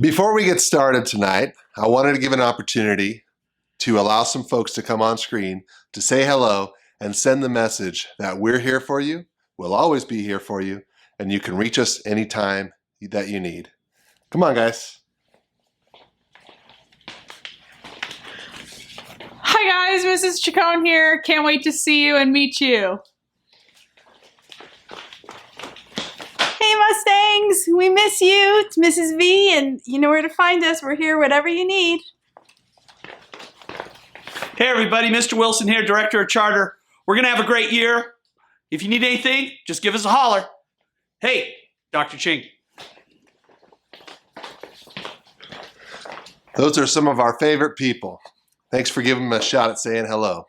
Before we get started tonight, I wanted to give an opportunity to allow some folks to come on screen to say hello and send the message that we're here for you, we'll always be here for you, and you can reach us anytime that you need. Come on, guys. Hi guys, Mrs. Chacon here. Can't wait to see you and meet you. Hey Mustangs, we miss you. It's Mrs. V and you know where to find us. We're here whatever you need. Hey everybody, Mr. Wilson here, Director of Charter. We're gonna have a great year. If you need anything, just give us a holler. Hey, Dr. Ching. Those are some of our favorite people. Thanks for giving them a shot at saying hello.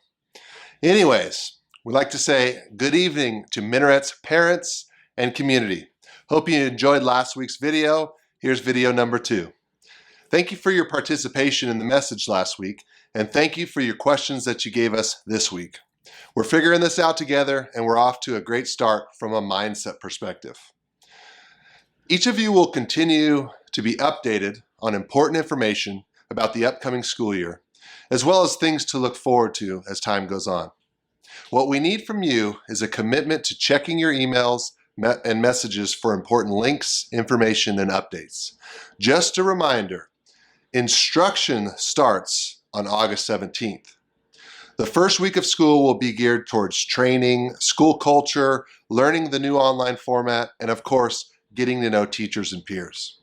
Anyways, we'd like to say good evening to Minarets parents and community. Hope you enjoyed last week's video. Here's video number 2. Thank you for your participation in the message last week, and thank you for your questions that you gave us this week. We're figuring this out together, and we're off to a great start from a mindset perspective. Each of you will continue to be updated on important information about the upcoming school year, as well as things to look forward to as time goes on. What we need from you is a commitment to checking your emails and messages for important links, information, and updates. Just a reminder, instruction starts on August 17th. The first week of school will be geared towards training, school culture, learning the new online format, and of course, getting to know teachers and peers.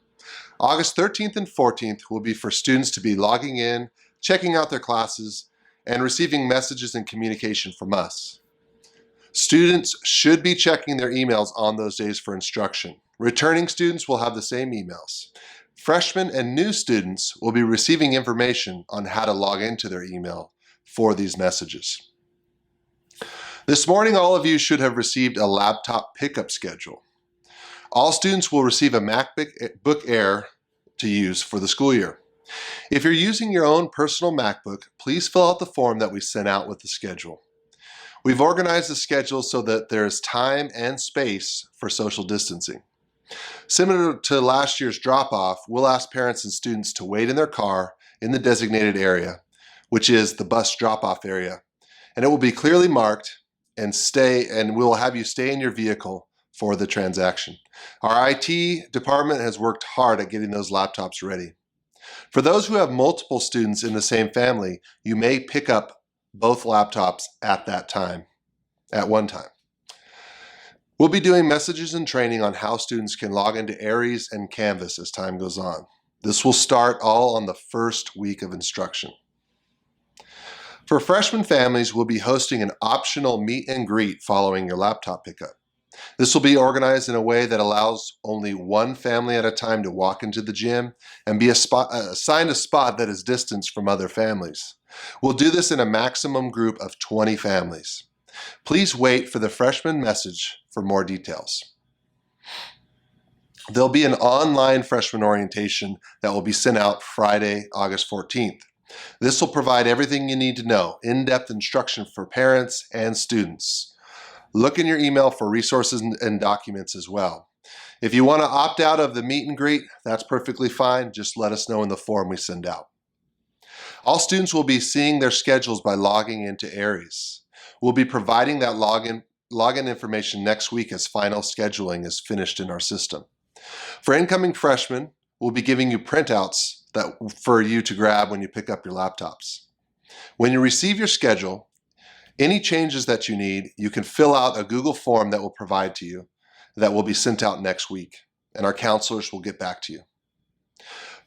August 13th and 14th will be for students to be logging in, checking out their classes, and receiving messages and communication from us. Students should be checking their emails on those days for instruction. Returning students will have the same emails. Freshmen and new students will be receiving information on how to log into their email for these messages. This morning, all of you should have received a laptop pickup schedule. All students will receive a MacBook Air to use for the school year. If you're using your own personal MacBook, please fill out the form that we sent out with the schedule. We've organized the schedule so that there's time and space for social distancing. Similar to last year's drop-off, we'll ask parents and students to wait in their car in the designated area, which is the bus drop-off area, and it will be clearly marked and we'll have you stay in your vehicle for the transaction. Our IT department has worked hard at getting those laptops ready. For those who have multiple students in the same family, you may pick up both laptops at one time. We'll be doing messages and training on how students can log into Aries and Canvas as time goes on. This will start all on the first week of instruction. For freshman families, we'll be hosting an optional meet and greet following your laptop pickup. This will be organized in a way that allows only one family at a time to walk into the gym and be assigned a spot that is distanced from other families. We'll do this in a maximum group of 20 families. Please wait for the freshman message for more details. There'll be an online freshman orientation that will be sent out Friday, August 14th. This will provide everything you need to know, in-depth instruction for parents and students. Look in your email for resources and documents as well. If you want to opt out of the meet and greet, that's perfectly fine. Just let us know in the form we send out. All students will be seeing their schedules by logging into Aries. We'll be providing that login information next week as final scheduling is finished in our system. For incoming freshmen, we'll be giving you printouts for you to grab when you pick up your laptops. When you receive your schedule, any changes that you need, you can fill out a Google form that we'll provide to you that will be sent out next week, and our counselors will get back to you.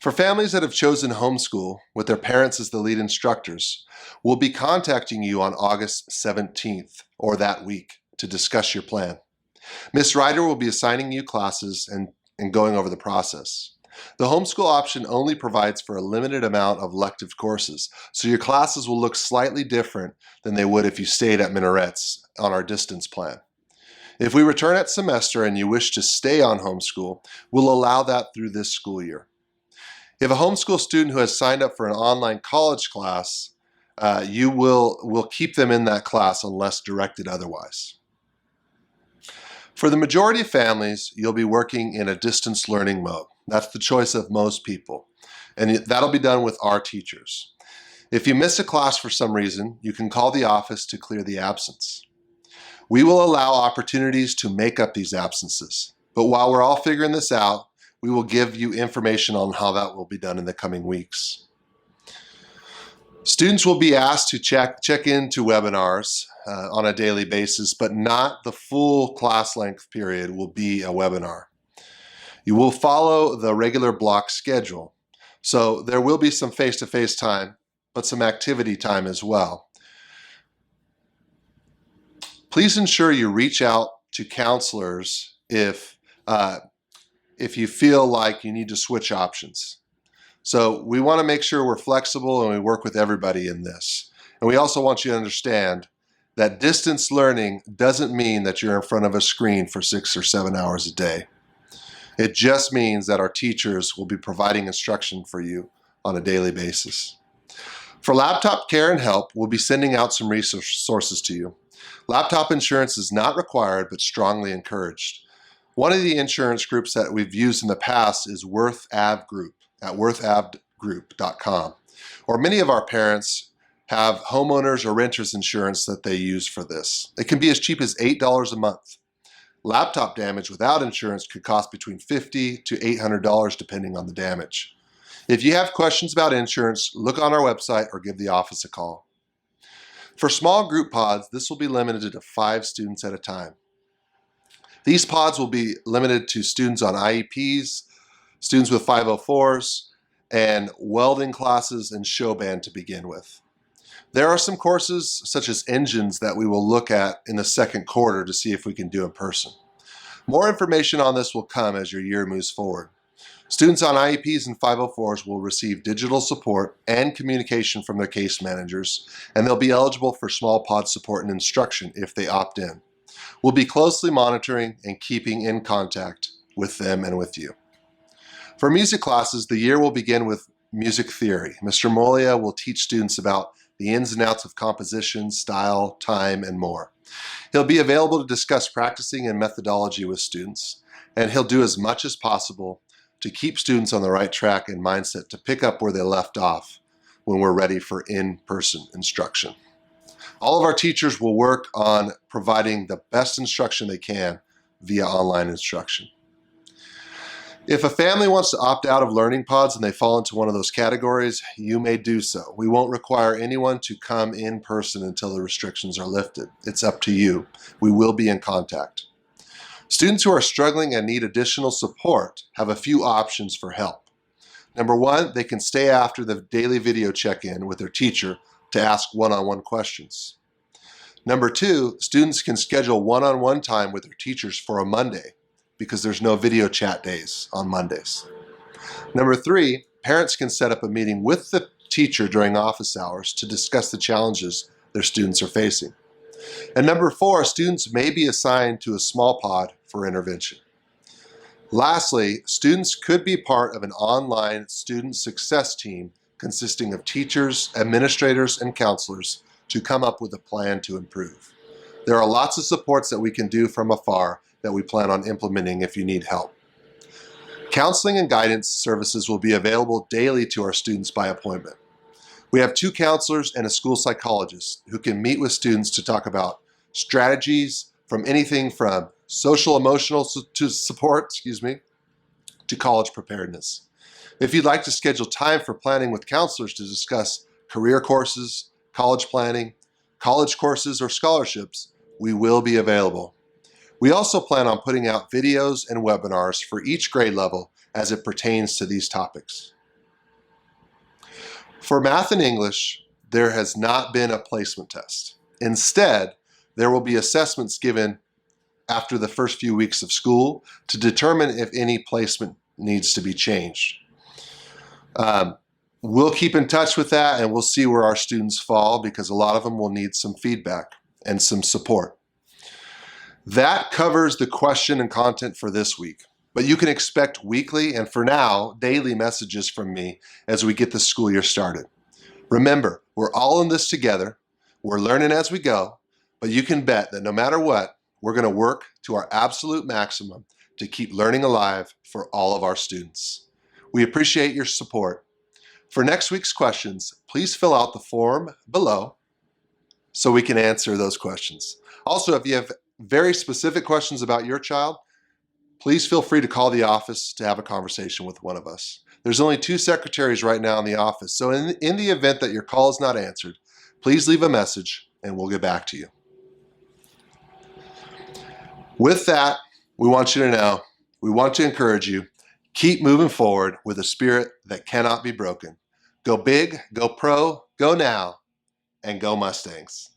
For families that have chosen homeschool with their parents as the lead instructors, we'll be contacting you on August 17th or that week to discuss your plan. Ms. Ryder will be assigning you classes and going over the process. The homeschool option only provides for a limited amount of elective courses, so your classes will look slightly different than they would if you stayed at Minarets on our distance plan. If we return at semester and you wish to stay on homeschool, we'll allow that through this school year. If a homeschool student who has signed up for an online college class, we'll keep them in that class unless directed otherwise. For the majority of families, you'll be working in a distance learning mode. That's the choice of most people, and that'll be done with our teachers. If you miss a class for some reason, you can call the office to clear the absence. We will allow opportunities to make up these absences, but while we're all figuring this out, we will give you information on how that will be done in the coming weeks. Students will be asked to check into webinars on a daily basis, but not the full class length period will be a webinar. You will follow the regular block schedule. So there will be some face-to-face time, but some activity time as well. Please ensure you reach out to counselors if you feel like you need to switch options. So we want to make sure we're flexible and we work with everybody in this. And we also want you to understand that distance learning doesn't mean that you're in front of a screen for 6 or 7 hours a day. It just means that our teachers will be providing instruction for you on a daily basis. For laptop care and help, we'll be sending out some resources to you. Laptop insurance is not required, but strongly encouraged. One of the insurance groups that we've used in the past is Worth Av Group at worthavgroup.com. Or many of our parents have homeowners or renters insurance that they use for this. It can be as cheap as $8 a month. Laptop damage without insurance could cost between $50 to $800 depending on the damage. If you have questions about insurance, look on our website or give the office a call. For small group pods, this will be limited to 5 students at a time. These pods will be limited to students on IEPs, students with 504s, and welding classes and show band to begin with. There are some courses such as engines that we will look at in the second quarter to see if we can do in person. More information on this will come as your year moves forward. Students on IEPs and 504s will receive digital support and communication from their case managers, and they'll be eligible for small pod support and instruction if they opt in. We'll be closely monitoring and keeping in contact with them and with you. For music classes, the year will begin with music theory. Mr. Molia will teach students about the ins and outs of composition, style, time, and more. He'll be available to discuss practicing and methodology with students, and he'll do as much as possible to keep students on the right track and mindset to pick up where they left off when we're ready for in-person instruction. All of our teachers will work on providing the best instruction they can via online instruction. If a family wants to opt out of learning pods and they fall into one of those categories, you may do so. We won't require anyone to come in person until the restrictions are lifted. It's up to you. We will be in contact. Students who are struggling and need additional support have a few options for help. Number one, they can stay after the daily video check-in with their teacher to ask one-on-one questions. Number two, students can schedule one-on-one time with their teachers for a Monday because there's no video chat days on Mondays. Number three, parents can set up a meeting with the teacher during office hours to discuss the challenges their students are facing. And number four, students may be assigned to a small pod for intervention. Lastly, students could be part of an online student success team consisting of teachers, administrators, and counselors to come up with a plan to improve. There are lots of supports that we can do from afar that we plan on implementing if you need help. Counseling and guidance services will be available daily to our students by appointment. We have 2 counselors and a school psychologist who can meet with students to talk about strategies from anything from social emotional support, to college preparedness. If you'd like to schedule time for planning with counselors to discuss career courses, college planning, college courses, or scholarships, we will be available. We also plan on putting out videos and webinars for each grade level as it pertains to these topics. For math and English, there has not been a placement test. Instead, there will be assessments given after the first few weeks of school to determine if any placement needs to be changed. We'll keep in touch with that and we'll see where our students fall because a lot of them will need some feedback and some support. That covers the question and content for this week, but you can expect weekly and for now, daily messages from me as we get the school year started. Remember, we're all in this together. We're learning as we go, but you can bet that no matter what, we're going to work to our absolute maximum to keep learning alive for all of our students. We appreciate your support. For next week's questions, please fill out the form below so we can answer those questions. Also, if you have very specific questions about your child, please feel free to call the office to have a conversation with one of us. There's only 2 secretaries right now in the office, so in the event that your call is not answered, please leave a message and we'll get back to you. With that, we want you to know, we want to encourage you, keep moving forward with a spirit that cannot be broken. Go big, go pro, go now, and go Mustangs.